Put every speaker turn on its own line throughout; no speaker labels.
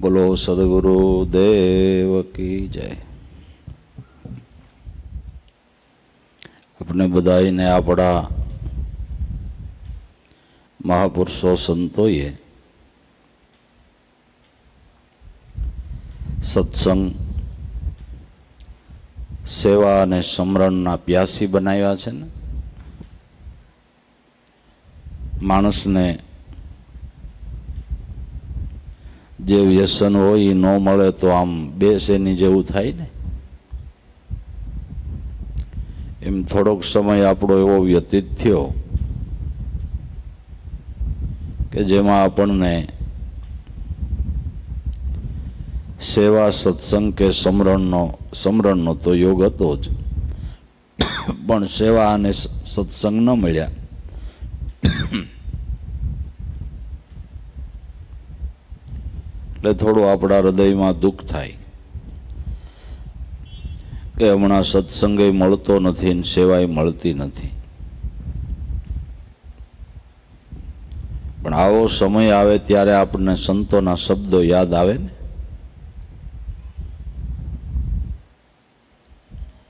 બોલો સદગુરુ દેવ કી જય। આપણે બધાને આપણા મહાપુરુષો સંતોએ સત્સંગ સેવા અને સમરણના પ્યાસી બનાવ્યા છે ને। માણસને જે વ્યસન હોય એ ન મળે તો આમ બેસેની જેવું થાય ને, એમ થોડોક સમય આપણો એવો વ્યતીત થયો કે જેમાં આપણને સેવા સત્સંગ કે સમરણનો તો યોગ હતો જ, પણ સેવા અને સત્સંગ ન મળ્યા। એટલે થોડું આપણા હૃદયમાં દુઃખ થાય કે હમણાં સત્સંગે મળતો નથી ને સેવાય મળતી નથી। પણ આવો સમય આવે ત્યારે આપણને સંતોના શબ્દો યાદ આવે ને।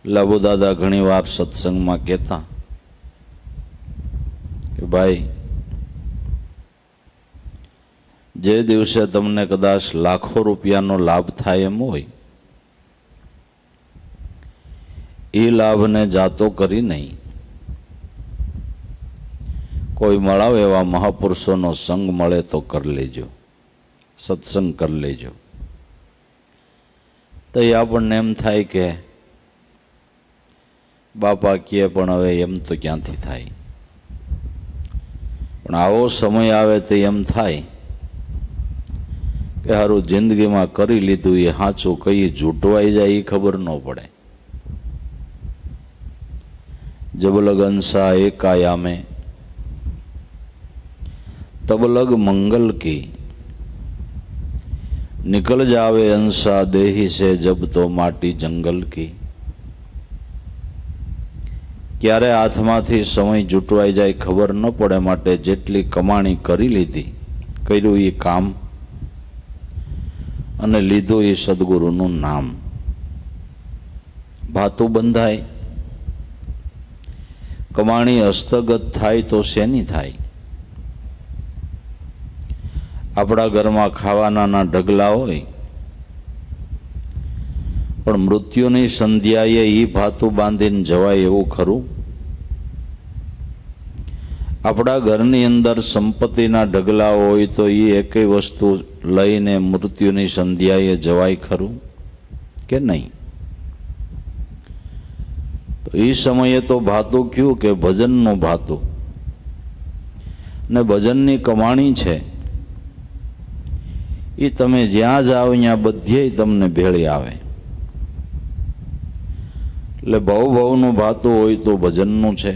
લાભુ દાદા ઘણી વાર સત્સંગમાં કહેતા કે ભાઈ, જે દિવસે તમને કદાચ લાખો રૂપિયાનો લાભ થાય એમ હોય, એ લાભને જાતો કરી નહીં, કોઈ મળાવે એવા મહાપુરુષોનો સંગ મળે તો કરી લેજો, સત્સંગ કરી લેજો। તો એ આપણને એમ થાય કે બાપા કહે પણ હવે એમ તો ક્યાંથી થાય। પણ આવો સમય આવે તો એમ થાય કે હારું જિંદગીમાં કરી લીધું એ સાચું કઈ જૂટવાઈ જાય એ ખબર ન પડે। જબલગ અંસા એકાયામે તબલગ મંગલ કી, निकल जावे अंसा देही से जब तो माटी जंगल की। क्यारे हाथमांथी समय जूटवाई जाए खबर न पड़े माटे जेटली कमाणी करी लीधी, कर्युं ई काम अने लीधुं ई सद्गुरुनुं नाम। भातुं बंधाय, कमाणी हस्तगत थाय तो शेनी थाय। आपड़ा घरमां खावाना ढगला होय पण मृत्युनी संध्याए ई भातुं बांधीने जवाय एवुं खरुं? आपड़ा घरनी अंदर संपत्तिना ढगला होय तो ई एकेय वस्तु लईने मृत्युनी संध्याए जवाय खरुं के नहीं? तो ई समये तो भातुं क्युं के भजननुं भातुं ने भजननी कमाणी छे એ તમે જ્યાં જાઓ ત્યાં બધે તમને ભેળી આવે। એટલે ભવનું ભાતું હોય તો ભજનનું છે।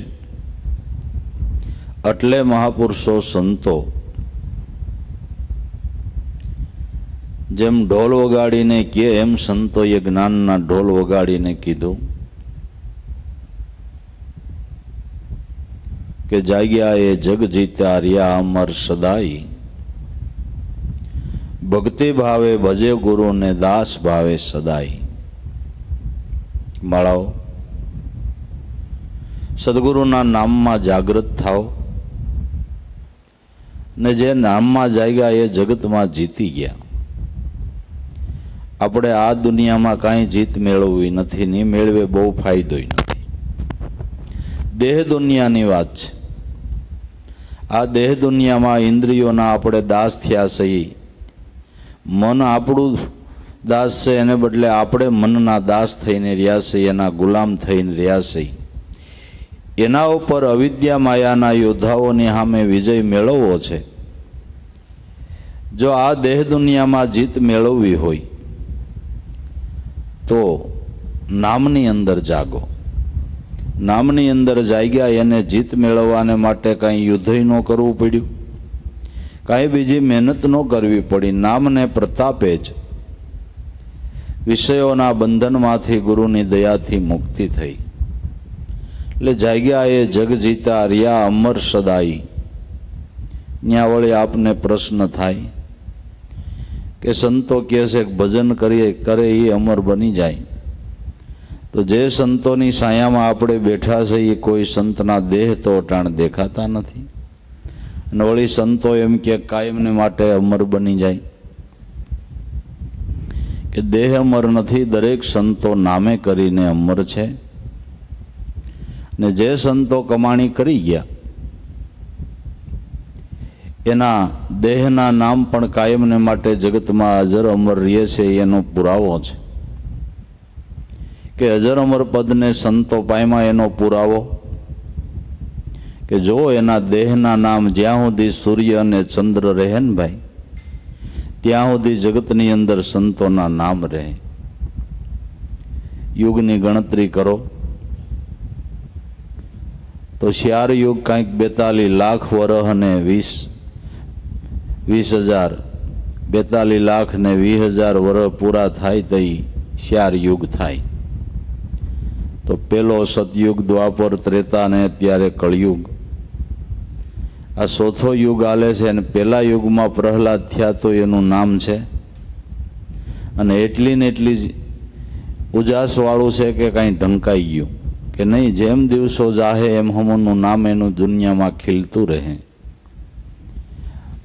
એટલે મહાપુરુષો સંતો જેમ ઢોલ વગાડીને કહે એમ સંતોએ જ્ઞાનના ઢોલ વગાડીને કીધું કે જાગ્યા એ જગ જીત્યા રહ્યા અમર સદાઈ, भक्ति भावे भजे गुरु ने दास भावे सदाई। माळाओ सद्गुरुना नाम में जागृत थाओ ने जे नाम में जाग्या ए जगत में जीती गया। आपणे आ दुनिया में काई जीत मेळववी नथी, नी मेळवे बहु फायदोय नथी। देह दुनियानी वात छे। आ देह दुनिया में इंद्रियोना आपणे दास थया छीए। मन आपणुं दास छे एने बदले आपणे मनना दास थईने रह्या छीए, एना गुलाम थईने रह्या छीए। एना उपर अविद्या मायाना योद्धाओनी सामे विजय मेळवવો छे। जो आ देह दुनिया में जीत मेळववी होय तो नामनी अंदर जागो। नामनी अंदर जाग्या एने जीत मेळववाने माटे कांई युद्धय न करवुं पड्युं, कांई बीजी मेहनत न करवी पड़ी। नाम ने प्रतापे ज विषयोना बंधनमांथी गुरुनी दयाथी मुक्ति थई। એટલે જાગ્યા એ જગ જીતા રહ્યા અમર સદાઈ। ન્યા વળી આપને પ્રશ્ન થાય કે સંતો કહે છે કે ભજન કરે એ અમર બની જાય, તો જે સંતોની છાયામાં આપણે બેઠા છે એ કોઈ સંતના દેહ તો અટાણ દેખાતા નથી, અને વળી સંતો એમ કે કાયમને માટે અમર બની જાય, કે દેહ અમર નથી, દરેક સંતો નામે કરીને અમર છે. ને જે સંતો કમાણી કરી ગયા એના દેહના નામ પણ કાયમને માટે જગતમાં અજર અમર રહે છે, એનો પુરાવો છે. કે અજર અમર પદને સંતો પામ્યા એનો પુરાવો કે જો એના દેહના નામ જ્યાં સુધી સૂર્ય અને ચંદ્ર રહે ને ભાઈ, ત્યાં સુધી જગતની અંદર સંતોના નામ રહે. યુગની ગણતરી કરો તો 4 યુગ કંઈક 42 લાખ વર્ષ અને 20,000 42 લાખ ને 20,000 વર્ષ પૂરા થાય તો 4 યુગ થાય. તો પેલો સતયુગ, દ્વાપર, ત્રેતા ને અત્યારે કળયુગ, આ 4થો યુગ આલે છે. અને પેલા યુગમાં પ્રહલાદ થયા તો એનું નામ છે, અને એટલી ને એટલી જ ઉજાસવાળું છે કે કાંઈ ઢંકાઈ ગયું કે નહીં. જેમ દિવસો જાહે એમ હમનું નામ એનું દુનિયામાં ખીલતું રહે.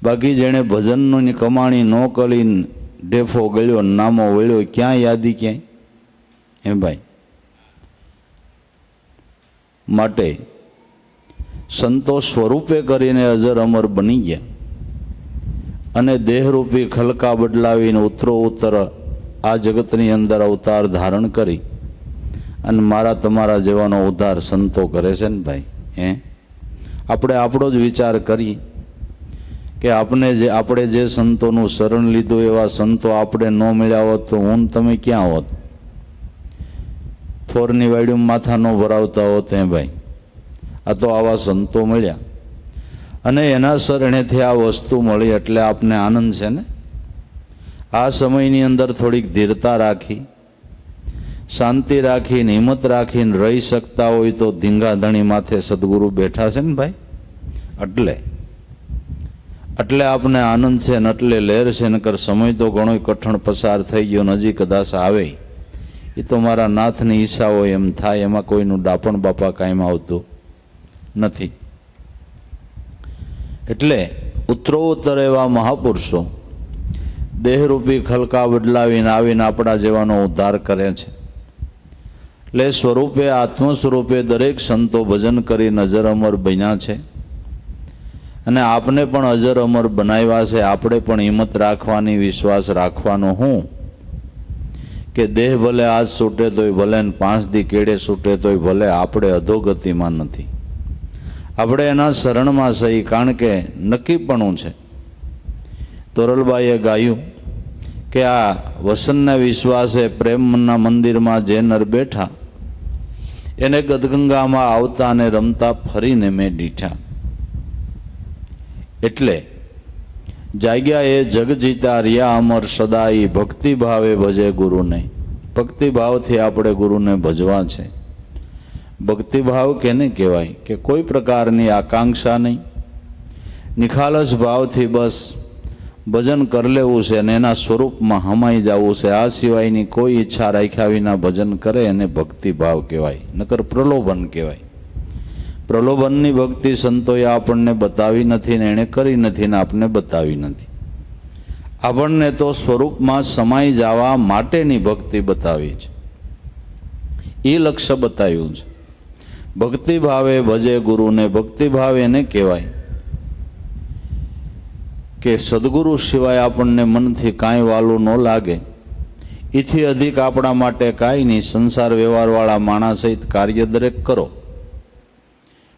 બાકી જેણે ભજનની કમાણી ન કરીને ડેફો ગળ્યો, નામો વળ્યો, ક્યાં યાદી ક્યાંય એમ ભાઈ. માટે સંતો સ્વરૂપે કરીને અજર અમર બની ગયા, અને દેહરૂપી ખલકા બદલાવીને ઉત્તરોત્તર આ જગતની અંદર અવતાર ધારણ કરી અને મારા તમારા જેવાનો ઉદ્ધાર સંતો કરે છે ને ભાઈ. આપણે આપણો જ વિચાર કરીએ કે આપણે જે સંતોનું શરણ લીધું એવા સંતો આપણે ન મળ્યા હોત તો હું તમે ક્યાં હોત? થોરની વાડીમાં માથા ન ભરાવતા હોત ભાઈ. આ તો આવા સંતો મળ્યા અને એના શરણેથી આ વસ્તુ મળી એટલે આપને આનંદ છે ને. આ સમયની અંદર થોડીક ધીરતા રાખી, શાંતિ રાખીને, હિંમત રાખીને રહી શકતા હોય તો ધીંગાધણી માથે સદગુરુ બેઠા છે ને ભાઈ. એટલે આપને આનંદ છે ને એટલે લહેર છે. નકર સમય તો ઘણો કઠણ પસાર થઈ ગયો, નજી કદાચ આવે એ તો મારા નાથની ઈચ્છા હોય એમ થાય, એમાં કોઈનું ડાપણ બાપા કાયમ આવતું નથી. એટલે ઉત્તરોત્તર એવા મહાપુરુષો દેહરૂપી ખલકા બદલાવીને આવીને આપણા જેવાનો ઉદ્ધાર કરે છે. એટલે સ્વરૂપે, આત્મ સ્વરૂપે દરેક સંતો ભજન કરી અજર અમર બન્યા છે, અને આપને પણ અજર અમર બનાવ્યા છે. આપણે પણ હિંમત રાખવાની, વિશ્વાસ રાખવાનો હું કે દેહ ભલે આજ છૂટે તોય ભલે, 5 દી કેડે છૂટે તોય ભલે, આપણે અધોગતિમાં નથી, આપણે એના શરણમાં સહી. કારણ કે નક્કીપણું છે. તોરલબાઈએ ગાયું કે આ વસનના વિશ્વાસે પ્રેમના મંદિરમાં જે નર બેઠા એને ગદગંગામાં આવતા અને રમતા ફરીને મેં દીઠા. એટલે જાગ્યા એ જગ જીતા રહ્યા અમર સદાઈ, ભક્તિભાવે ભજે ગુરુને. ભક્તિભાવથી આપણે ગુરુને ભજવા છે. ભક્તિભાવ કેને કહેવાય? કે કોઈ પ્રકારની આકાંક્ષા નહીં, નિખાલસ ભાવથી બસ ભજન કરી લેવું છે અને એના સ્વરૂપમાં હમાઈ જવું છે. આ સિવાયની કોઈ ઈચ્છા રાખ્યા વિના ભજન કરે એને ભક્તિભાવ કહેવાય, નકર પ્રલોભન કહેવાય. પ્રલોભનની ભક્તિ સંતોએ આપણને બતાવી નથી ને એણે કરી નથી ને આપણને બતાવી નથી. આપણને તો સ્વરૂપમાં સમાઈ જવા માટેની ભક્તિ બતાવી છે, એ લક્ષ્ય બતાવ્યું છે. ભક્તિભાવે ભજે ગુરુને. ભક્તિભાવ એને કહેવાય કે સદગુરુ સિવાય આપણને મનથી કાંઈ વાલું ન લાગે. એથી અધિક આપણા માટે કાંઈ નહીં. સંસાર વ્યવહારવાળા માણસ સહિત કાર્ય દરેક કરો,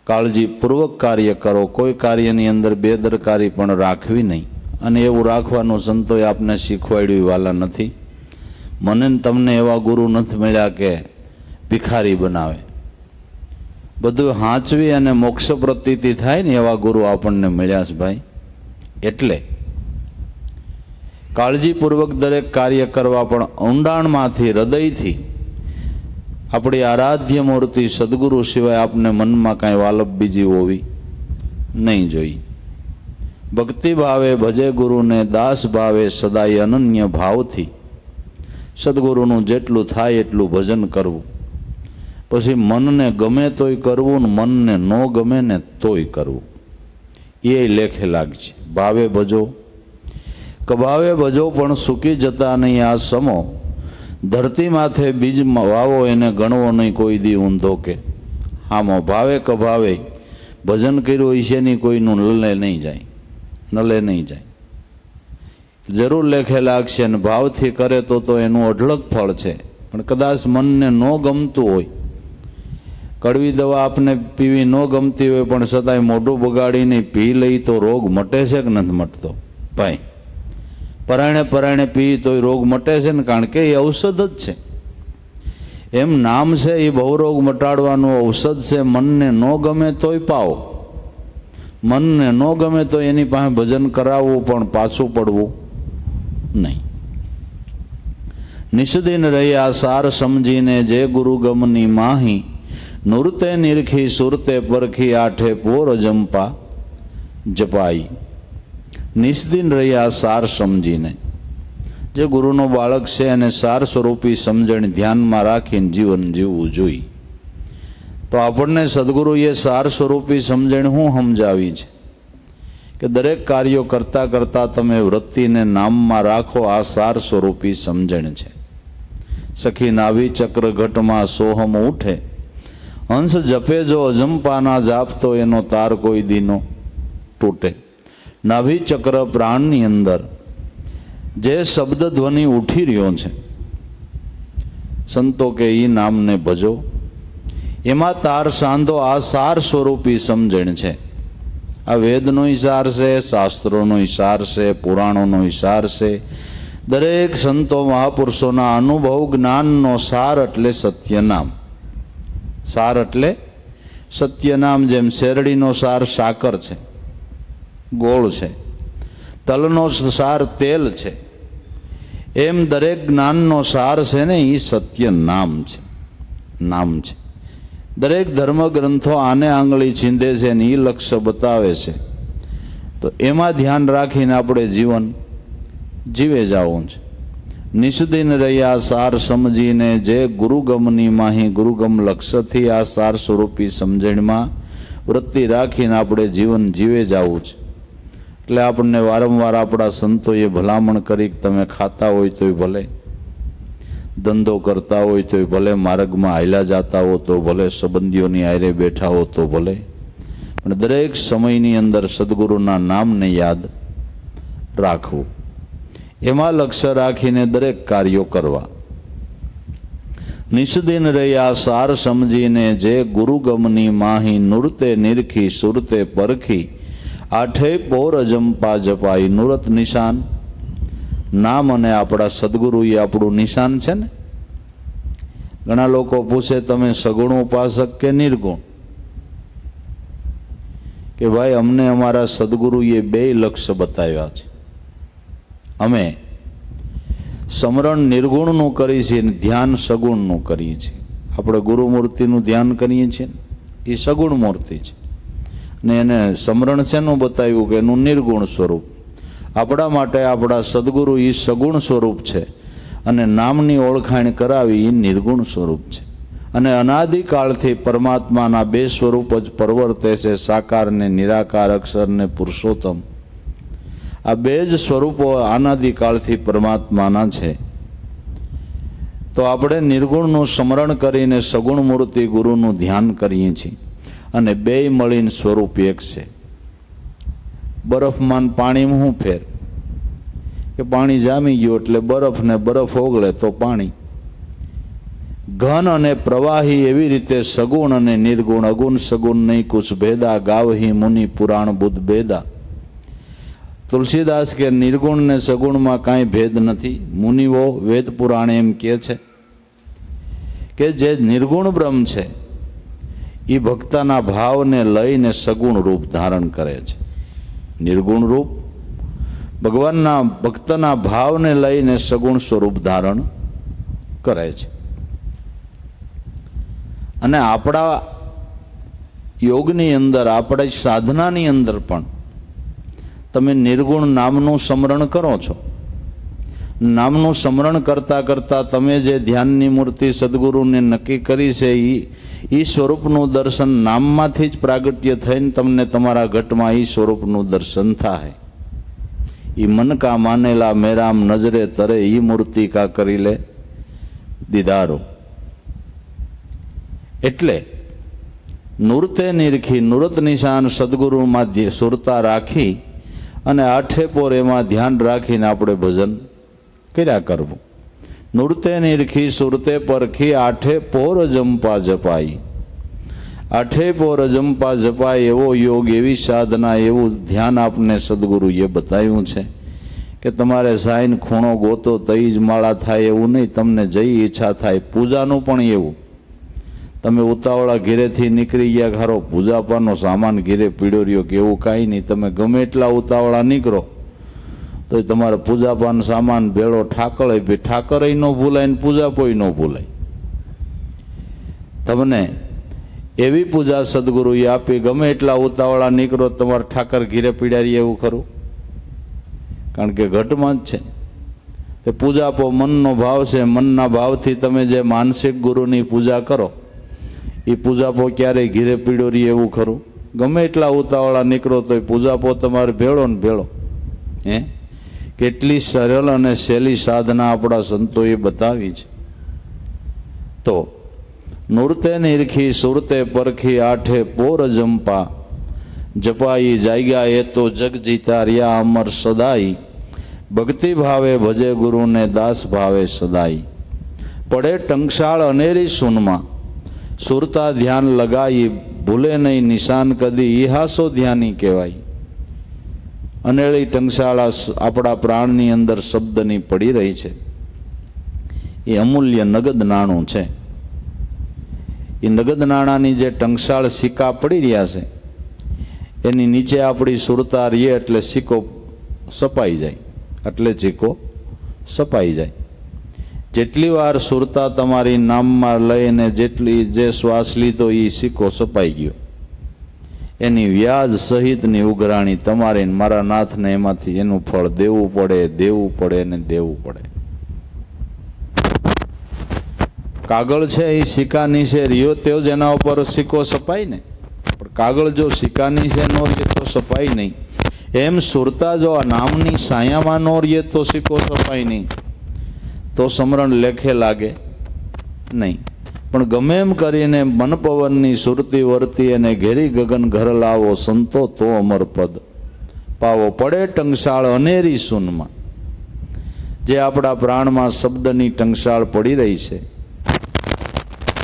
કાળજીપૂર્વક કાર્ય કરો. કોઈ કાર્યની અંદર બેદરકારી પણ રાખવી નહીં. અને એવું રાખવાનું સંતોએ આપને શીખવાડ્યું વાલા નથી. મને તમને એવા ગુરુ નથી મળ્યા કે ભિખારી બનાવે. બધું હાંચવી અને મોક્ષ પ્રતીતિ થાય ને એવા ગુરુ આપણને મળ્યા છે ભાઈ. એટલે કાળજીપૂર્વક દરેક કાર્ય કરવા, પણ ઊંડાણમાંથી, હૃદયથી આપણી આરાધ્ય મૂર્તિ સદગુરુ સિવાય આપને મનમાં કાંઈ વાલપ બીજી હોવી નહીં જોઈએ. ભક્તિ ભાવે ભજે ગુરુને, દાસ ભાવે સદાય અનન્ય ભાવથી. સદગુરુનું જેટલું થાય એટલું ભજન કરવું. પછી મનને ગમે તોય કરવું ને મનને ન ગમે ને તોય કરવું. એ લેખે લાગશે. ભાવે ભજો કભાવે ભજો પણ સૂકી જતા નહીં આ સમો. ધરતી માથે બીજ વાવો એને ગણવો નહીં કોઈ દી ઊંધો કે. આમાં ભાવે કભાવે ભજન કર્યું છે ની કોઈનું નલે નહીં જાય, નલે નહીં જાય. જરૂર લેખે લાગશે ને ભાવથી કરે તો એનું અઢળક ફળ છે. પણ કદાચ મનને ન ગમતું હોય, કડવી દવા આપને પીવી ન ગમતી હોય પણ છતાંય મોઢું બગાડીને પી લઈ તો રોગ મટે છે કે નથી મટતો? ભાઈ પરાયણે પરાયણે પી તોય રોગ મટે છે ને, કારણ કે એ ઔષધ જ છે. એમ નામ છે એ બહુરોગ મટાડવાનું ઔષધ છે. મનને ન ગમે તોય પાવો, મનને ન ગમે તો એની પાસે ભજન કરાવવું પણ પાછું પડવું નહીં. નિષદિન રહ્યા સાર સમજીને જે ગુરુ ગમની માહી. નૃતે નિરખી સુરતે પરખી આઠે પોર જંપા જપાઈ. નિષદિન રહ્યા સાર સમજીને. જે ગુરુનો બાળક છે એને સાર સ્વરૂપી સમજણ ધ્યાનમાં રાખીને જીવન જીવવું જોઈએ. તો આપણને સદગુરુએ સાર સ્વરૂપી સમજણ શું સમજાવી છે કે દરેક કાર્યો કરતાં કરતાં તમે વૃત્તિને નામમાં રાખો. આ સાર સ્વરૂપી સમજણ છે. સખી નાભી ચક્ર ઘટમાં સોહમ ઉઠે. હંસ જપે જો અજંપાના જાપતો એનો તાર કોઈ દીનો તૂટે. નાભી ચક્ર પ્રાણની અંદર જે શબ્દ ધ્વનિ ઉઠી રહ્યો છે, સંતો કે ઈ નામને ભજો, એમાં તાર સાંધો. આ સાર સ્વરૂપી સમજણ છે. આ વેદનો સાર છે, શાસ્ત્રોનો સાર છે, પુરાણોનો સાર છે. દરેક સંતો મહાપુરુષોના અનુભવ જ્ઞાનનો સાર એટલે સત્યનામ. સાર એટલે સત્યનામ. જેમ શેરડીનો સાર સાકર છે, ગોળ છે, તલનો સાર તેલ છે, એમ દરેક જ્ઞાનનો સાર છે ને એ સત્ય નામ છે, નામ છે. દરેક ધર્મ ગ્રંથો આને આંગળી ચીંધે છે ને એ લક્ષ્ય બતાવે છે. તો એમાં ધ્યાન રાખીને આપણે જીવન જીવે જવું છે. નિષદિન રહ્યા સાર સમજીને જે ગુરુગમની માહી. ગુરુગમ લક્ષ્યથી આ સાર સ્વરૂપી સમજણમાં વૃત્તિ રાખીને આપણે જીવન જીવે જવું છે. એટલે આપણને વારંવાર આપણા સંતોએ ભલામણ કરી કે તમે ખાતા હોય તોય ભલે, ધંધો કરતા હોય તોય ભલે, માર્ગમાં હાલ્યા જતા હો તો ભલે, સંબંધીઓની આરે બેઠા હો તો ભલે, પણ દરેક સમયની અંદર સદગુરુના નામને યાદ રાખવું. એમાં લક્ષ્ય રાખીને દરેક કાર્યો કરવા. નિષદિન રહ્યા સાર સમજીને જે ગુરુગમની માહી. નૃતે નિરખી સુરતે પરખી આઠે પોર અજંપા જપાઈ. નૃત નિશાન નામ અને આપણા સદગુરુ એ આપણું નિશાન છે ને. ઘણા લોકો પૂછે તમે સગુણ ઉપાસક કે નિર્ગુણ? કે ભાઈ અમને અમારા સદગુરુએ બે લક્ષ્ય બતાવ્યા છે. અમે સ્મરણ નિર્ગુણનું કરીએ છીએ અને ધ્યાન સગુણનું કરીએ છીએ. આપણે ગુરુમૂર્તિનું ધ્યાન કરીએ છીએ, એ સગુણ મૂર્તિ છે. ને એને સ્મરણ શેનું બતાવ્યું કે એનું નિર્ગુણ સ્વરૂપ. આપણા માટે આપણા સદગુરુ એ સગુણ સ્વરૂપ છે અને નામની ઓળખાણ કરાવી એ નિર્ગુણ સ્વરૂપ છે. અને અનાદિકાળથી પરમાત્માના બે સ્વરૂપ જ પરવર્તે છે, સાકાર ને નિરાકાર, અક્ષર ને પુરુષોત્તમ. આ બે જ સ્વરૂપો અનાદિકાળથી પરમાત્માના છે. તો આપણે નિર્ગુણનું સ્મરણ કરીને સગુણ મૂર્તિ ગુરુનું ધ્યાન કરીએ છીએ અને બેય મળીને સ્વરૂપ એક છે. બરફમાં પાણીમાં શું ફેર? કે પાણી જામી ગયું એટલે બરફ ને બરફ ઓગળે તો પાણી. ઘન અને પ્રવાહી એવી રીતે સગુણ અને નિર્ગુણ. અગુણ સગુણ નહીં કુછ ભેદા, ગાવહી મુનિ પુરાણ બુદ્ધ ભેદા. તુલસીદાસ કે નિર્ગુણ ને સગુણમાં કાંઈ ભેદ નથી. મુનિઓ વેદ પુરાણ એમ કહે છે કે જે નિર્ગુણ બ્રહ્મ છે એ ભક્તના ભાવને લઈને સગુણ રૂપ ધારણ કરે છે. નિર્ગુણ રૂપ ભગવાનના ભક્તના ભાવને લઈને સગુણ સ્વરૂપ ધારણ કરે છે. અને આપણા યોગની અંદર, આપણા સાધનાની અંદર પણ તમે નિર્ગુણ નામનું સ્મરણ કરો છો. નામનું સ્મરણ કરતાં કરતાં તમે જે ધ્યાનની મૂર્તિ સદગુરુને નક્કી કરી છે એ સ્વરૂપનું દર્શન નામમાંથી જ પ્રાગટ્ય થઈને તમને તમારા ઘટમાં એ સ્વરૂપનું દર્શન થાય. એ મન કા માનેલા મેરામ નજરે તરે એ મૂર્તિ કા કરી લે દીદારો. એટલે નૂરતે નિરખી નૂરત નિશાન સદગુરુમાં સુરતા રાખી અને આઠે પોર એમાં ધ્યાન રાખીને આપણે ભજન કર્યા કરવું. નૂરતે નિરખી સુરતે પરખી આઠે પોર જંપા જપાઈ. આઠે પોર જંપા જપાય એવો યોગ, એવી સાધના, એવું ધ્યાન આપને સદગુરુએ બતાવ્યું છે કે તમારે સાઈન ખૂણો ગોતો તઈ જ માળા થાય એવું નહીં. તમને જઈ ઈચ્છા થાય. પૂજાનું પણ એવું. તમે ઉતાવળા ઘેરેથી નીકળી ગયા ખરો, પૂજાપાનો સામાન ઘેરે પીડ્યો રહ્યો કે એવું કાંઈ નહીં. તમે ગમે એટલા ઉતાવળા નીકળો તો તમારે પૂજાપાન સામાન ભેળો ઠાકર ન ભૂલાય ને પૂજાપોય ન ભૂલાય. તમને એવી પૂજા સદગુરુએ આપી, ગમે એટલા ઉતાવળા નીકળો તમારે ઠાકર ઘીરે પીડારી એવું ખરું? કારણ કે ઘટમાં જ છે. તે પૂજાપો મનનો ભાવ છે. મનના ભાવથી તમે જે માનસિક ગુરુની પૂજા કરો એ પૂજાપો ક્યારેય ઘીરે પીડો રહી એવું ખરું? ગમે એટલા ઉતાવળા નીકળો તો પૂજાપો તમારે ભેળો ને ભેળો. કેટલી સરળ અને સહેલી સાધના આપણા સંતોએ બતાવી છે. તો નૂરતે નિરખી સુરતે પરખી આઠે પોર જંપા જપાઈ જાગ્યા એ તો જગ જીતા રહ્યા અમર સદાઈ. ભક્તિ ભાવે ભજે ગુરુને દાસ ભાવે સદાઈ. પડે ટંકશાળ અનેરી સૂનમાં સુરતા ધ્યાન લગાઈ. ભૂલે નહીં નિશાન કદી ઈહાસો ધ્યાની કહેવાય. અનેળી ટંકશાળા આપણા પ્રાણની અંદર શબ્દની પડી રહી છે. એ અમૂલ્ય નગદ નાણું છે. એ નગદ નાણાંની જે ટંકશાળ સિક્કા પડી રહ્યા છે એની નીચે આપણી સુરતા રહીએ એટલે સિક્કો સપાઈ જાય. એટલે સિક્કો સપાઈ જાય. જેટલી વાર સુરતા તમારી નામમાં લઈને જેટલી જે શ્વાસ લીધો એ સિક્કો સપાઈ ગયો. એની વ્યાજ સહિતની ઉઘરાણી તમારે મારા નાથને એમાંથી એનું ફળ દેવું પડે ને દેવું પડે. કાગળ છે એ સિક્કાની છે રહ્યો તેઓ જ એના ઉપર સિક્કો સપાય ને. પણ કાગળ જો સિક્કાની છે નો રહીએ તો સપાય નહીં. એમ સુરતા જો આ નામની સાયામાં નો રહીએ તો સિક્કો સપાય નહીં. તો સમરણ લેખે લાગે નહીં. પણ ગમે એમ કરીને મન પવનની સુરતી વર્તી અને ઘેરી ગગન ઘર લાવો સંતો તો અમર પદ પાવો. પડે ટંકશાળ અનેરી સૂનમાં. જે આપણા પ્રાણમાં શબ્દની ટંકશાળ પડી રહી છે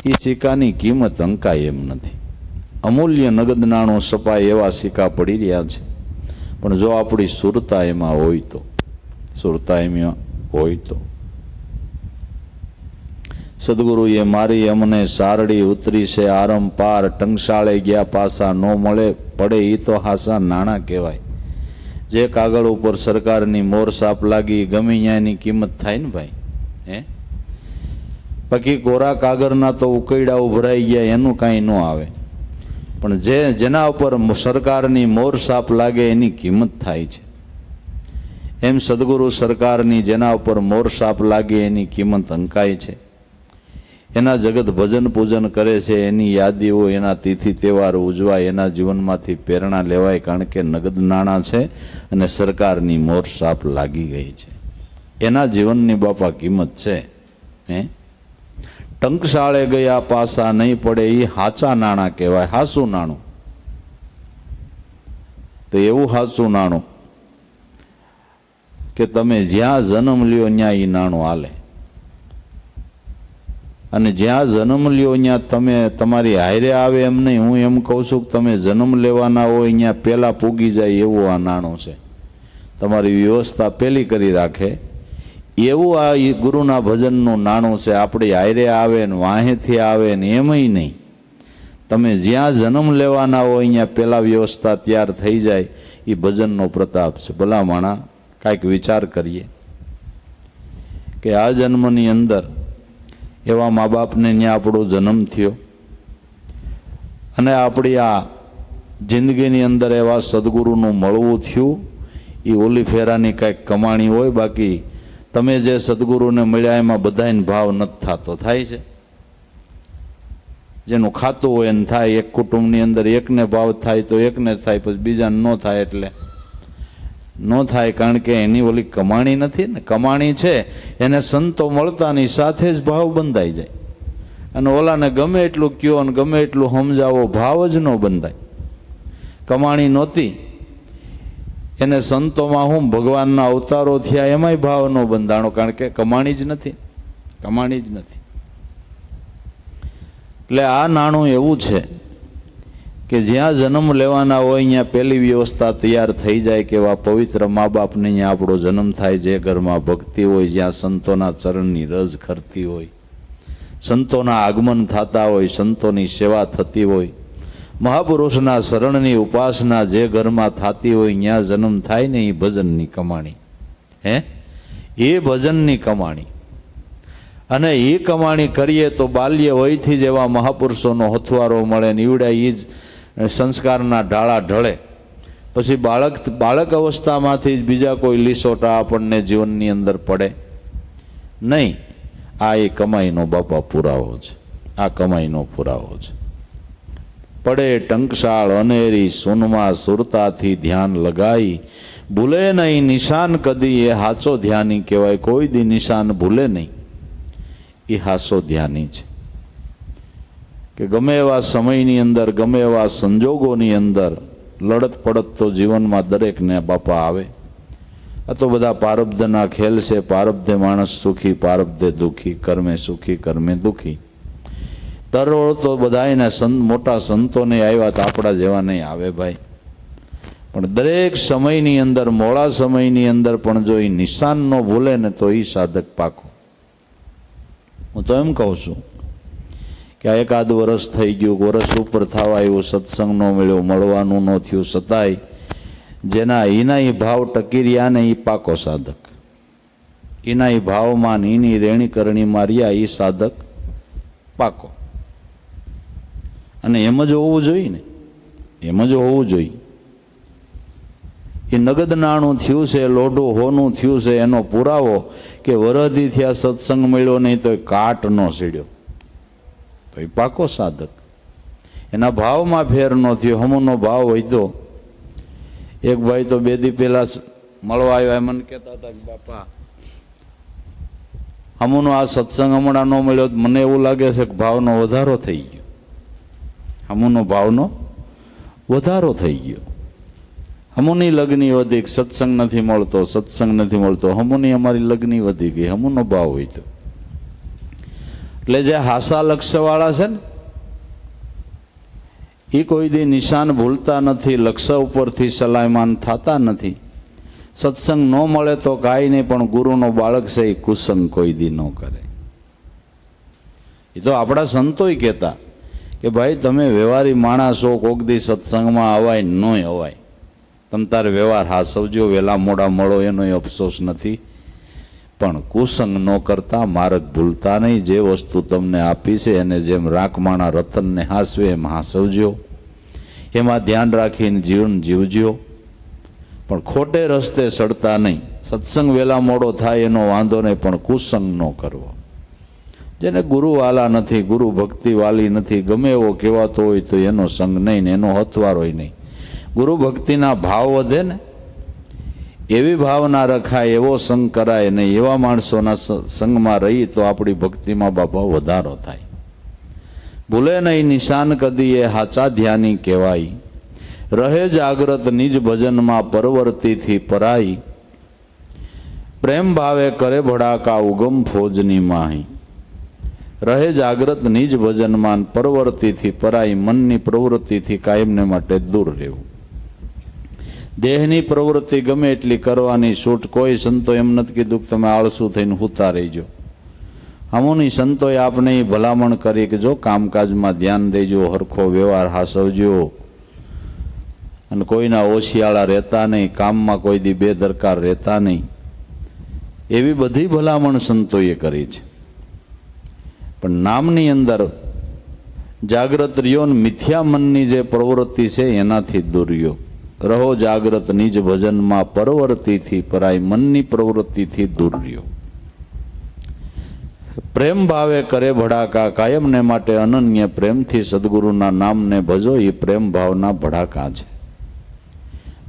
એ સિક્કાની કિંમત અંકાય એમ નથી. અમૂલ્ય નગદ નાણું સપાય એવા સિક્કા પડી રહ્યા છે. પણ જો આપણી સુરતા એમાં હોય તો, સુરતા એમાં હોય તો. સદગુરુએ મારી અમને સારડી ઉતરી છે આરમ પાર. ટંકશાળે ગયા પાસા ન મળે પડે એ તો હાસા નાણાં કહેવાય. જે કાગળ ઉપર સરકારની મોર સાપ લાગી ગમે ત્યાંની કિંમત થાય ને ભાઈ. બાકી કોરા કાગળના તો ઉકૈડા ઉભરાઈ ગયા એનું કાંઈ ન આવે. પણ જેના ઉપર સરકારની મોર સાપ લાગે એની કિંમત થાય છે. એમ સદગુરુ સરકારની જેના ઉપર મોર સાપ લાગે એની કિંમત અંકાય છે. એના જગત ભજન પૂજન કરે છે. એની યાદીઓ, એના તિથિ તહેવાર ઉજવાય, એના જીવનમાંથી પ્રેરણા લેવાય. કારણ કે નગદ નાણાં છે અને સરકારની મોર સાપ લાગી ગઈ છે. એના જીવનની બાપા કિંમત છે. ટંકશાળે ગયા પાસા નહીં પડે એ હાચા નાણાં કહેવાય. હાસું નાણું તો એવું હાચું નાણું કે તમે જ્યાં જન્મ લ્યો ત્યાં એ નાણું હાલે. અને જ્યાં જન્મ લ્યો ત્યાં તમે તમારી હારે આવે એમ નહીં. હું એમ કહું છું કે તમે જન્મ લેવાના હોય ત્યાં પહેલા પૂગી જાય એવું આ નાણું છે. તમારી વ્યવસ્થા પહેલી કરી રાખે એવું આ ગુરુના ભજનનું નાણું છે. આપણી હારે આવે ને વાહેથી આવે ને એમય નહીં. તમે જ્યાં જન્મ લેવાના હોય અહીંયા પહેલા વ્યવસ્થા તૈયાર થઈ જાય એ ભજનનો પ્રતાપ છે. ભલા માણા કાંઈક વિચાર કરીએ કે આ જન્મની અંદર એવા મા બાપને ત્યાં આપણો જન્મ થયો અને આપણી આ જિંદગીની અંદર એવા સદગુરુનું મળવું થયું. એ ઓલી ફેરાની કાંઈક કમાણી હોય, બાકી તમે જે સદગુરુને મળ્યા એમાં બધાને ભાવ નથી થતો. થાય છે? જેનું ખાતું હોય એને થાય. એક કુટુંબની અંદર એકને ભાવ થાય તો એકને થાય, પછી બીજાને ન થાય એટલે ન થાય, કારણ કે એની ઓલી કમાણી નથી ને. કમાણી છે એને સંતો મળતાની સાથે જ ભાવ બંધાઈ જાય, અને ઓલાને ગમે એટલું કયો અને ગમે એટલું સમજાવો, ભાવ જ ન બંધાય. કમાણી નહોતી એને સંતોમાં હું ભગવાનના અવતારો થયા એમાંય ભાવ ન બંધાણો, કારણ કે કમાણી જ નથી. કમાણી જ નથી. એટલે આ નાણું એવું છે કે જ્યાં જન્મ લેવાના હોય અહીંયા પહેલી વ્યવસ્થા તૈયાર થઈ જાય કે એવા પવિત્ર મા બાપને અહીંયા આપણો જન્મ થાય, જે ઘરમાં ભક્તિ હોય, જ્યાં સંતોના ચરણની રજ ખરતી હોય, સંતોના આગમન થતા હોય, સંતોની સેવા થતી હોય, મહાપુરુષના શરણની ઉપાસના જે ઘરમાં થતી હોય, ત્યાં જન્મ થાય ને એ ભજનની કમાણી. એ ભજનની કમાણી. અને એ કમાણી કરીએ તો બાલ્ય વયથી જ એવા મહાપુરુષોનો હથવારો મળે ને ઈવડે એ જ સંસ્કારના ઢાળા ઢળે. પછી બાળક અવસ્થામાંથી જ બીજા કોઈ લીસોટા આપણને જીવનની અંદર પડે નહીં. આ એ કમાઈનો બાપા પુરાવો છે. આ કમાઈનો પુરાવો છે. પડે ટંકશાળ અનેરી સોનમાં સુરતાથી ધ્યાન લગાઈ, ભૂલે નહીં નિશાન કદી, એ હાચો ધ્યાની કહેવાય. કોઈ દી નિશાન ભૂલે નહીં, એ હાસો ધ્યાની છે. કે ગમે એવા સમયની અંદર, ગમે એવા સંજોગોની અંદર લડત પડત તો જીવનમાં દરેકને બાપા આવે. આ તો બધા પારબ્ધના ખેલ છે. પારબ્ધે માણસ સુખી, પારબ્ધે દુઃખી, કર્મે સુખી, કર્મે દુઃખી. તરોળ તો બધાને મોટા સંતોને આવ્યા તો આપણા જેવા નહીં આવે ભાઈ. પણ દરેક સમયની અંદર, મોડા સમયની અંદર પણ જો એ નિશાન ન ભૂલે ને તો એ સાધક પાકો. હું તો એમ કહું છું કે આ એકાદ વર્ષ થઈ ગયું, વર્ષ ઉપર થવા આવ્યું, સત્સંગ ન મળ્યો, મળવાનું ન થયું, છતાંય જેના એના એ ભાવ ટકી રહ્યા ને એ પાકો સાધક. એના એ ભાવમાં એની રેણી કરણીમાં રહ્યા એ સાધક પાકો. અને એમ જ હોવું જોઈએ ને, એમ જ હોવું જોઈએ. એ નગદ નાણું થયું છે, લોઢું હોનું થયું છે, એનો પુરાવો કે વરદી થયા સત્સંગ મળ્યો નહીં તો કાટ ન સીડ્યો, તો એ પાકો સાધક. એના ભાવમાં ફેર ન થયો, હમુનો ભાવ વધ્યો. એક ભાઈ તો 2 દી પહેલા મળવા આવ્યા, મને કહેતા હતા કે બાપા હમુનો આ સત્સંગ હમણાં ન મળ્યો, મને એવું લાગે છે કે ભાવનો વધારો થઈ ગયો. હમુનો ભાવનો વધારો થઈ ગયો. હમુની લગ્ની વધી, સત્સંગ નથી મળતો, સત્સંગ નથી મળતો. હમુની અમારી લગ્ની વધી ગઈ, હમુનો ભાવ હોય તો. એટલે જે હાસા લક્ષ્યવાળા છે ને એ કોઈ દી નિશાન ભૂલતા નથી, લક્ષ્ય ઉપરથી સલાયમાન થતા નથી. સત્સંગ ન મળે તો કાંઈ નહીં, પણ ગુરુનો બાળક છે એ કુસંગ કોઈ દી ન કરે. એ તો આપણા સંતોય કહેતા કે ભાઈ તમે વ્યવહારી માણસો, કોક દી સત્સંગમાં અવાય ન અવાય, તમે તારે વ્યવહાર હાસવજો, વહેલા મોડા મળો એનો અફસોસ નથી, પણ કુસંગ ન કરતા, માર્ગ ભૂલતા નહીં. જે વસ્તુ તમને આપી છે એને જેમ રાખમાણા રતનને હાસવે એમ હાસવજો, એમાં ધ્યાન રાખીને જીવન જીવજો, પણ ખોટે રસ્તે સડતા નહીં. સત્સંગ વહેલા મોડો થાય એનો વાંધો નહીં, પણ કુસંગ ન કરવો. જેને ગુરુ વાલા નથી, ગુરુ ભક્તિ વાલી નથી, ગમે એવો કહેવાતો હોય તો એનો સંગ નહીં ને એનો હથવારો નહીં. ગુરુ ભક્તિના ભાવ વધે ને એવી ભાવના રખાય, એવો સંગ કરાય ને એવા માણસોના સંગમાં રહી તો આપણી ભક્તિમાં બાપા વધારો થાય. ભૂલે નહીં નિશાન કદી, એ હાચા ધ્યાની કહેવાય. રહે જાગ્રત નિજ ભજનમાં, પરવર્તીથી પરાઈ. પ્રેમ ભાવે કરે ભડાકા, ઉગમ ફોજની માહી. રહે જાગ્રત નિજ ભજનમાં, પરવર્તીથી પરાઈ. મનની પ્રવૃત્તિથી કાયમને માટે દૂર રહેવું. દેહની પ્રવૃત્તિ ગમે એટલી કરવાની છૂટ. કોઈ સંતો એમ નથી કીધું કે તમે આળસુ થઈને હુતા રહીજો. અમુની સંતોએ આપને ભલામણ કરી કે જો કામકાજમાં ધ્યાન દેજો, હરખો વ્યવહાર હાસવજો, અને કોઈના ઓશિયાળા રહેતા નહીં, કામમાં કોઈ દી બેદરકાર રહેતા નહીં, એવી બધી ભલામણ સંતોએ કરી છે. પણ નામની અંદર જાગ્રત રહ્યો ને મિથ્યા મનની જે પ્રવૃત્તિ છે એનાથી દૂર રહ્યો. રહો જાગ્રત નિજ ભજનમાં, પરવર્તીથી પરાય મનની પ્રવૃત્તિથી દૂર રહ્યો. પ્રેમ ભાવે કરે ભડાકા, કાયમને માટે અનન્ય પ્રેમથી સદગુરુના નામને ભજો, એ પ્રેમ ભાવના ભડાકા છે.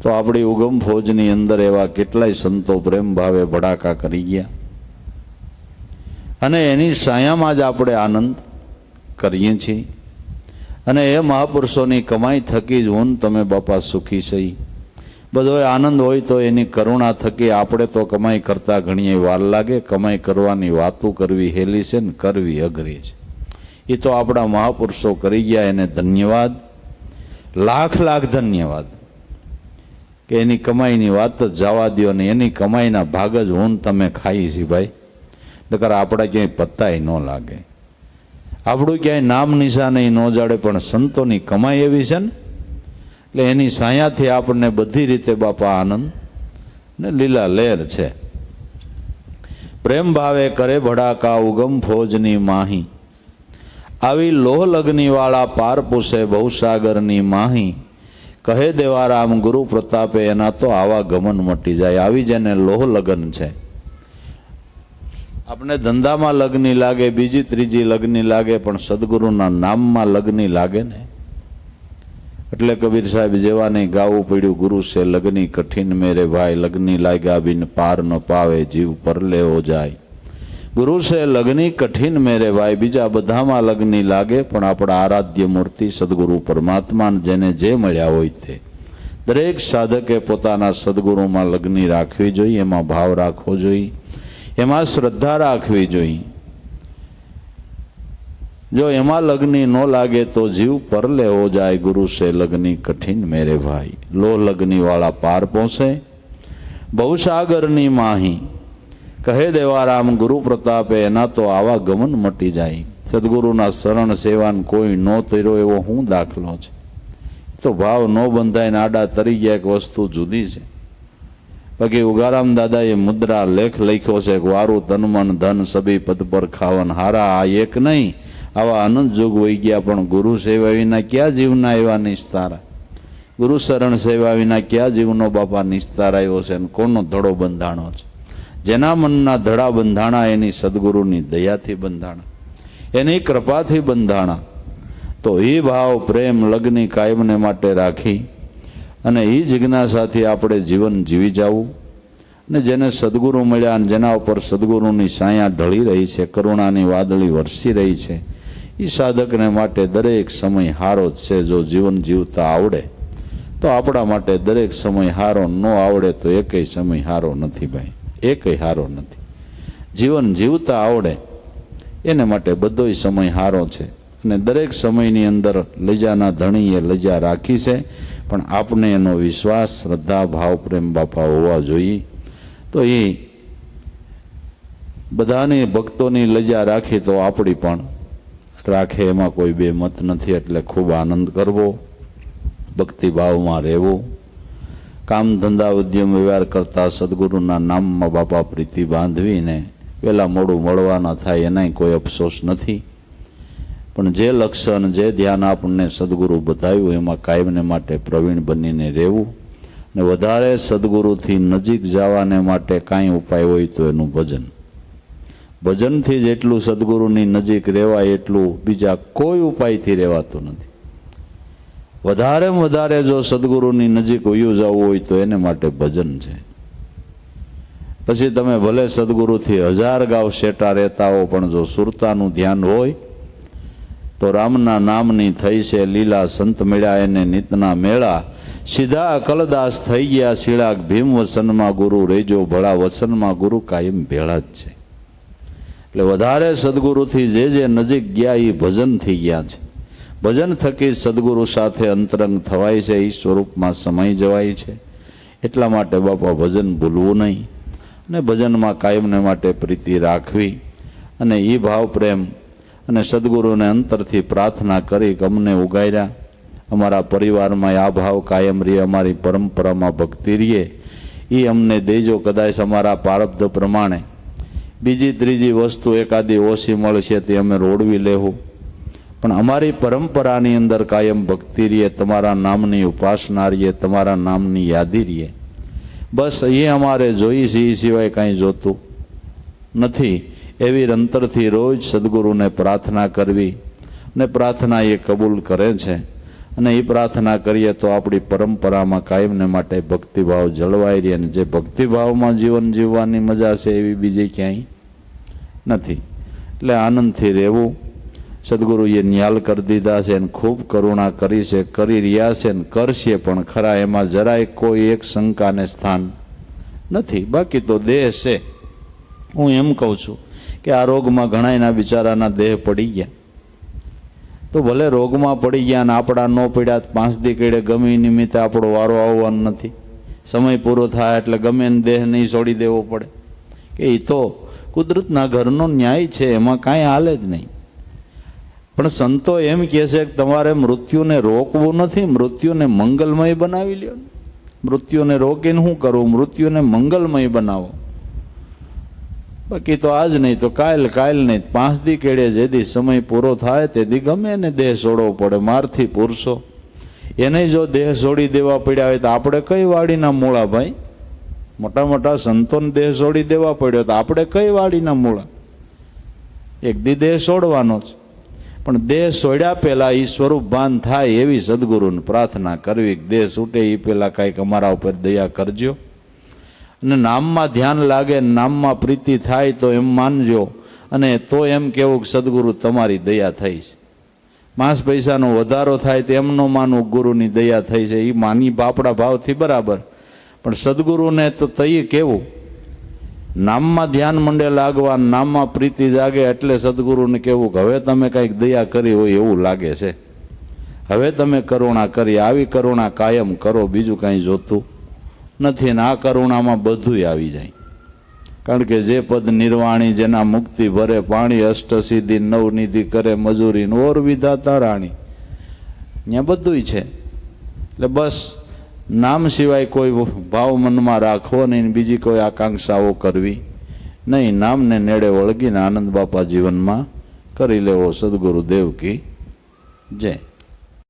તો આપણી ઉગમ ફોજની અંદર એવા કેટલાય સંતો પ્રેમ ભાવે ભડાકા કરી ગયા અને એની સાયામાં જ આપણે આનંદ કરીએ છીએ. અને એ મહાપુરુષોની કમાઈ થકી જ હું તમે બાપા સુખી સહી. બધો આનંદ હોય તો એની કરુણા થકી. આપણે તો કમાઈ કરતા ઘણી વાર લાગે. કમાઈ કરવાની વાતો કરવી હેલી છે ને કરવી અઘરી છે. એ તો આપણા મહાપુરુષો કરી ગયા, એને ધન્યવાદ, લાખ લાખ ધન્યવાદ. કે એની કમાઈની વાત જ જવા દો ને એની કમાઈના ભાગ જ હું તમે ખાઈ છી ભાઈ. નકર આપણા ક્યાંય પત્તાય ન લાગે, આપણું ક્યાંય નામ નિશાને ન જાડે. પણ સંતોની કમાઈ એવી છે ને એટલે એની સાયાથી આપણને બધી રીતે બાપા આનંદ ને લીલા લહેર છે. પ્રેમ ભાવે કરે ભડાકા ઉગમ ફોજની માહી, આવી લોહ લગ્ની વાળા પાર પૂછે ભવસાગરની માહી. કહે દેવારામ ગુરુ પ્રતાપે, એના તો આવા ગમન મટી જાય. આવી જેને લોહ લગન છે. આપણે ધંધામાં લગ્ની લાગે, બીજી ત્રીજી લગ્ની લાગે, પણ સદગુરુના નામમાં લગ્ની લાગે ને. એટલે કબીર સાહેબ જેવાને ગાવું પડ્યું, ગુરુ છે લગ્ની કઠિન મેરે ભાઈ, લગ્ની લાગ્યા બિન પાર ન પાવે, જીવ પરલે હો જાય. ગુરુ છે લગ્ની કઠિન મેરે ભાઈ. બીજા બધામાં લગ્ની લાગે, પણ આપણા આરાધ્ય મૂર્તિ સદગુરુ પરમાત્મા જેને જે મળ્યા હોય તે દરેક સાધકે પોતાના સદગુરુમાં લગ્ની રાખવી જોઈએ, એમાં ભાવ રાખવો જોઈએ, એમાં શ્રદ્ધા રાખવી જોઈએ. જો એમાં લગ્ની ન લાગે તો જીવ પરલે હો જાય. ગુરુ છે લગ્ની કઠિન મેરે ભાઈ, લો લગ્ની વાળા પાર પહોંચે ભવસાગરની માહી. કહે દેવારામ ગુરુ પ્રતાપે, એના તો આવા ગમન મટી જાય. સદગુરુના શરણ સેવાન કોઈ ન તર્યો એવો શું દાખલો છે? તો ભાવ ન બંધાય ને આડા તરી ગયા એક વસ્તુ જુદી છે. બાકી ઉગારામ દાદાએ મુદ્રા લેખ લખ્યો છે કે વારું તન મન ધન સભી પદ પર ખાવન હારા. આ એક નહીં, આવા અનંત જોગ વહી ગયા, પણ ગુરુ સેવા વિના ક્યાં જીવના એવા નિસ્તારા? ગુરુ શરણ સેવા વિના ક્યાં જીવનો બાપા નિસ્તાર આવ્યો છે? અને કોનો ધડો બંધાણો છે? જેના મનના ધડા બંધાણા, એની સદગુરુની દયાથી બંધાણા, એની કૃપાથી બંધાણા. તો એ ભાવ પ્રેમ લગ્ની કાયમને માટે રાખી અને એ જિજ્ઞાસાથી આપણે જીવન જીવી જવું. અને જેને સદગુરુ મળ્યા અને જેના ઉપર સદગુરુની સાયા ઢળી રહી છે, કરુણાની વાદળી વરસી રહી છે, એ સાધકને માટે દરેક સમય હારો જ છે. જો જીવન જીવતા આવડે તો આપણા માટે દરેક સમય હારો, ન આવડે તો એકેય સમય હારો નથી ભાઈ, એકેય હારો નથી. જીવન જીવતા આવડે એને માટે બધોય સમય હારો છે. અને દરેક સમયની અંદર લજાના ધણીએ લજા રાખી છે, પણ આપણે એનો વિશ્વાસ, શ્રદ્ધા, ભાવ, પ્રેમ બાપા હોવા જોઈએ. તો એ બધાની ભક્તોની લજા રાખી તો આપણી પણ રાખે, એમાં કોઈ બે મત નથી. એટલે ખૂબ આનંદ કરવો, ભક્તિભાવમાં રહેવું, કામ ધંધા ઉદ્યમ વ્યવહાર કરતા સદગુરુના નામમાં બાપા પ્રીતિ બાંધવીને વહેલા મોડું મળવાના થાય એનાય કોઈ અફસોસ નથી. પણ જે લક્ષ્ય અને જે ધ્યાન આપણને સદગુરુ બતાવ્યું એમાં કાયમને માટે પ્રવીણ બનીને રહેવું. ને વધારે સદગુરુથી નજીક જવાને માટે કાંઈ ઉપાય હોય તો એનું ભજન. ભજનથી જેટલું સદગુરુની નજીક રહેવાય એટલું બીજા કોઈ ઉપાયથી રહેવાતું નથી. વધારેમાં વધારે જો સદગુરુની નજીક વયું જવું હોય તો એને માટે ભજન છે. પછી તમે ભલે સદગુરુથી 1000 ગાવ શેટા રહેતા હો, પણ જો સુરતાનું ધ્યાન હોય તો રામના નામની થઈ છે લીલા, સંત મળ્યા એને નિતના મેળા. સીધા અકલદાસ થઈ ગયા શિળાક, ભીમ વસનમાં ગુરુ રેજો ભળા, વસનમાં ગુરુ કાયમ ભેળા જ છે. એટલે વધારે સદગુરુથી જે નજીક ગયા એ ભજન થઈ ગયા છે. ભજન થકી સદગુરુ સાથે અંતરંગ થવાય છે, એ સ્વરૂપમાં સમાઈ જવાય છે. એટલા માટે બાપા ભજન ભૂલવું નહીં અને ભજનમાં કાયમને માટે પ્રીતિ રાખવી અને એ ભાવ પ્રેમ અને સદગુરુને અંતરથી પ્રાર્થના કરી કે અમને ઉગાર્યા, અમારા પરિવારમાં આ ભાવ કાયમ રહે, અમારી પરંપરામાં ભક્તિ રહે, એ અમને દેજો. કદાચ અમારા પ્રારબ્ધ પ્રમાણે બીજી ત્રીજી વસ્તુ એકાદી ઓછી મળશે તે અમે રોડવી લેવું, પણ અમારી પરંપરાની અંદર કાયમ ભક્તિ રહીએ, તમારા નામની ઉપાસના રહીએ, તમારા નામની યાદી રહીએ, બસ એ અમારે જોઈએ છે, એ સિવાય કાંઈ જોતું નથી. એવી અંતરથી રોજ સદગુરુને પ્રાર્થના કરવી, અને પ્રાર્થના એ કબૂલ કરે છે. અને એ પ્રાર્થના કરીએ તો આપણી પરંપરામાં કાયમને માટે ભક્તિભાવ જળવાઈ રહે. અને જે ભક્તિભાવમાં જીવન જીવવાની મજા છે એવી બીજી ક્યાંય નથી. એટલે આનંદથી રહેવું. સદગુરુએ ન્યાલ કરી દીધા છે અને ખૂબ કરુણા કરી છે, કરી રહ્યા છે ને કરશે પણ ખરા. એમાં જરાય કોઈ એક શંકાને સ્થાન નથી. બાકી તો દેહ છે. હું એમ કહું છું કે આ રોગમાં ઘણાયના બિચારાના દેહ પડી ગયા, તો ભલે રોગમાં પડી ગયા અને આપણા ન પડ્યા, 5 દી કેડે ગમે નિમિત્તે આપણો વારો આવવાનો નથી. સમય પૂરો થાય એટલે ગમે ને દેહ નહીં છોડી દેવો પડે, કે એ તો કુદરતના ઘરનો ન્યાય છે, એમાં કાંઈ હાલે જ નહીં. પણ સંતો એમ કહે છે કે તમારે મૃત્યુને રોકવું નથી, મૃત્યુને મંગલમય બનાવી લ્યો. મૃત્યુને રોકીને શું કરવું? મૃત્યુને મંગલમય બનાવો. બાકી તો આજ નહીં તો કાલ, કાલ નહીં 5 દી કેડે જેથી સમય પૂરો થાય તેથી ગમે એને દેહ છોડવો પડે. મારથી પુરુષો એને જો દેહ છોડી દેવા પડ્યા હોય તો આપણે કઈ વાડીના મૂળા ભાઈ? મોટા મોટા સંતોને દેહ છોડી દેવા પડ્યો તો આપણે કઈ વાડીના મૂળા? એક દી દેહ છોડવાનો છે, પણ દેહ છોડ્યા પહેલા એ સ્વરૂપ ભાન થાય એવી સદગુરુને પ્રાર્થના કરવી. દેહ છૂટે એ પહેલા કાંઈક અમારા ઉપર દયા કરજો. અને નામમાં ધ્યાન લાગે, નામમાં પ્રીતિ થાય તો એમ માનજો, અને તો એમ કહેવું કે સદગુરુ તમારી દયા થઈ છે. 5 પૈસાનો વધારો થાય તો એમ ન માનવું ગુરુની દયા થઈ છે, એ માની બાપડા ભાવથી બરાબર. પણ સદગુરુને તો તઈ કેવું, નામમાં ધ્યાન મંડે લાગવા, નામમાં પ્રીતિ જાગે એટલે સદગુરુને કહેવું કે હવે તમે કંઈક દયા કરી હોય એવું લાગે છે, હવે તમે કરુણા કરી. આવી કરુણા કાયમ કરો, બીજું કાંઈ જોતું નથી. ને આ કરુણામાં બધું આવી જાય. કારણ કે જે પદ નિર્વાણી, જેના મુક્તિ ભરે પાણી, અષ્ટસિદ્ધિ નવનિધિ કરે મજૂરી, ઓર વિધાતા રાણી, ત્યાં બધું છે. એટલે બસ નામ સિવાય કોઈ ભાવ મનમાં રાખવો નહીં, બીજી કોઈ આકાંક્ષાઓ કરવી નહીં. નામને નેડે વળગીને આનંદ બાપા જીવનમાં કરી લેવો. સદગુરુદેવ કી જય.